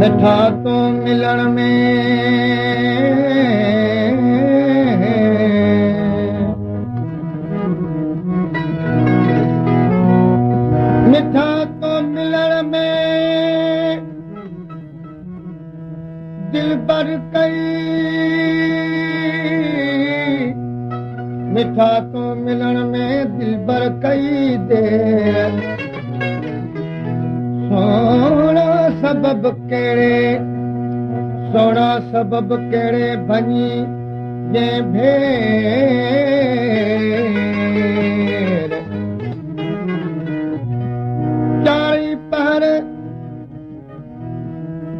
मिठा तो मिलण में मिठा तो मिलण में दिल भर कई मिठा तो मिलण में दिल भर कई देर सोना सबब कहिड़े सोना सबब कहिड़े भञी जे भेर चारी पहर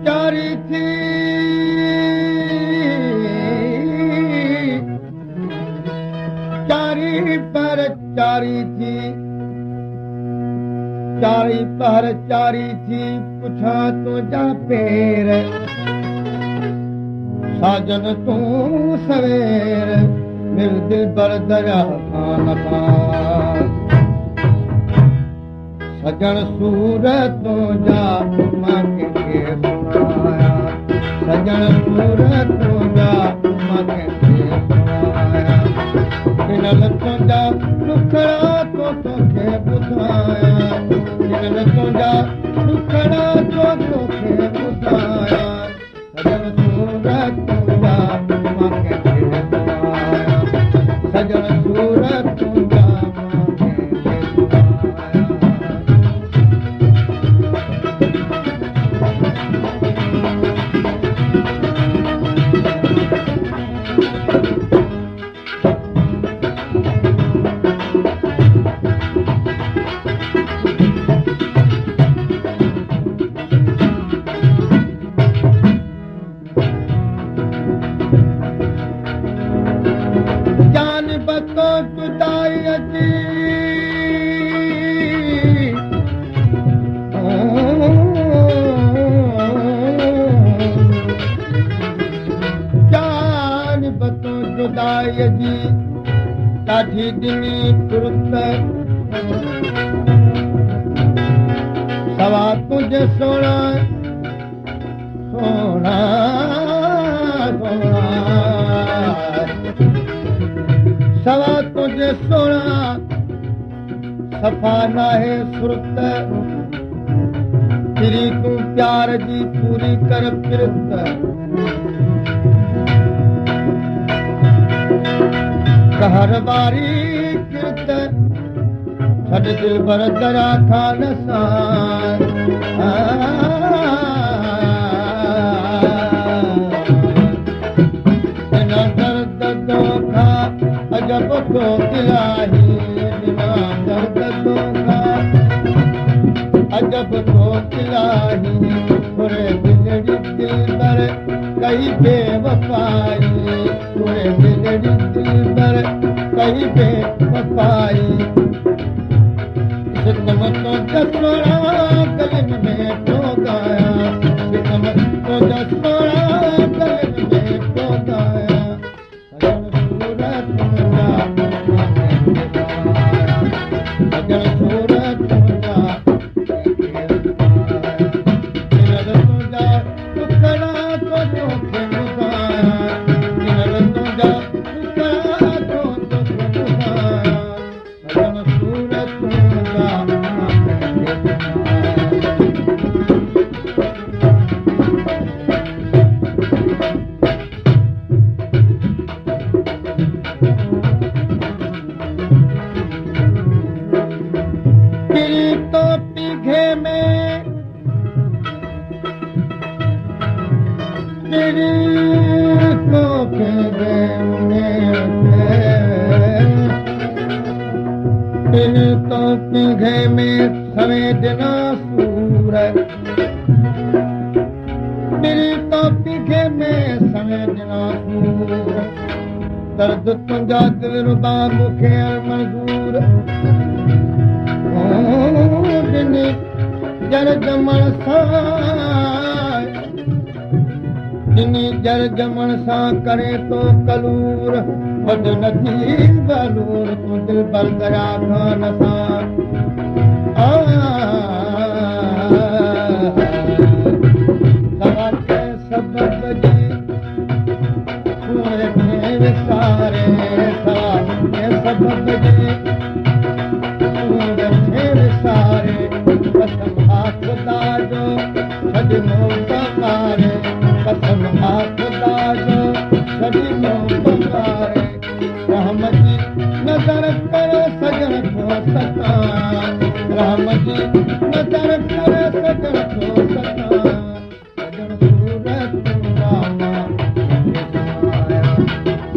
चारी थी चारी पर चारी थी चारी पर चारी थी पुछा तुझा पेर साजन तू सवेर मिल दिल बर दरिया खान सजन सूरत तुझा मां के सुनाया सजन सूरत तुझा मां के सुनाया बिनल तुझा दुखड़ा तो तोखे ॿुधाया बिनल तुझा दुखड़ा तो तोखे ॿुधाया सजन सूरत तुझा मां के सुनाया सजन सूरत तुझा मां के ॾाढी ॾिनी तुरत सवा तुंहिंजे सोणा सोणा सोणा सवा तुंहिंजे सोणा सफ़ा नाहे सुरत फिरी तूं प्यार जी पूरी कर फिरत कहर बारी किरत छॾ दिल भर दरिया खान सां बिना दर्द दोखा अजब तो दिलाही बिना दर्द दोखा अजब तो दिलाही थोरे दिलड़ी दिल भर कई बेवफाई थोरे दिलड़ी दिल भर कई बेवफाई सितम तो जसोड़ा गलन में तो गाया सितम तो जसोड़ा गलन में तो गाया सजन सूरत तुझा दर्द तुंहिंजा दिल रुबा मूंखे मंज़ूर ॾिनी जर जमण सां ॾिनी जर जमण सां करे तो कलूर वध नथी बलूर तूं दिल भर दरिया खान सां छॾिनो पमारे कसम खुदा जो छॾिनो पमारे रहम जी नज़र कर सजण थो सतां रहम जी नज़र कर सजण थो सतां सजण सूरत रामा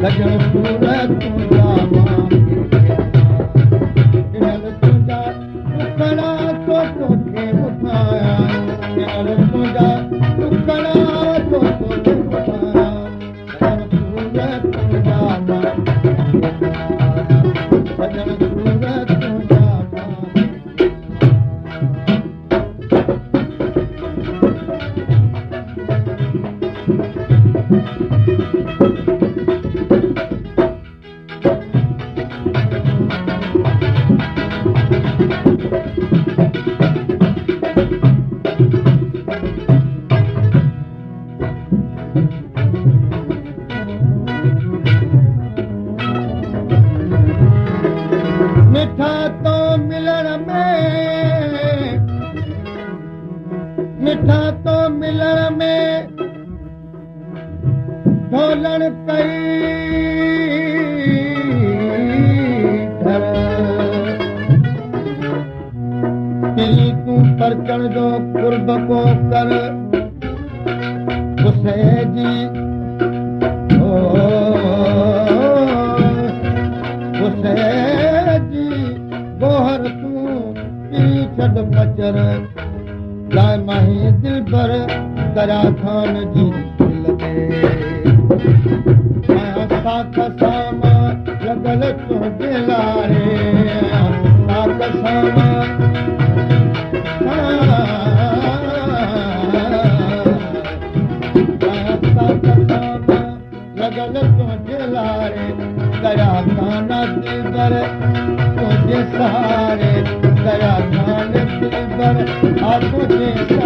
सजण सूरत रामा तुंहिंजा टुकड़ा तो तोखे ॿुधायां तुंहिंजा टुकड़ा तो तोखे ॿुधायां सजण सूरत रामा सजण सूरत रामा मिठा तो मिलण में ढोलण कई घर तिली तूं परचण जो कुर्ब को कर गुस्से जी गुस्से गोहर तूं पी छॾ पचर लाइ माही दिल भर दरिया खान जी साख साम लॻल तुंहिंजे लारे साख साम लॻल तुंहिंजे लारे दरिया खान दिल भर तुंहिंजे सहारे दया खान दिल भर तुंहिंजे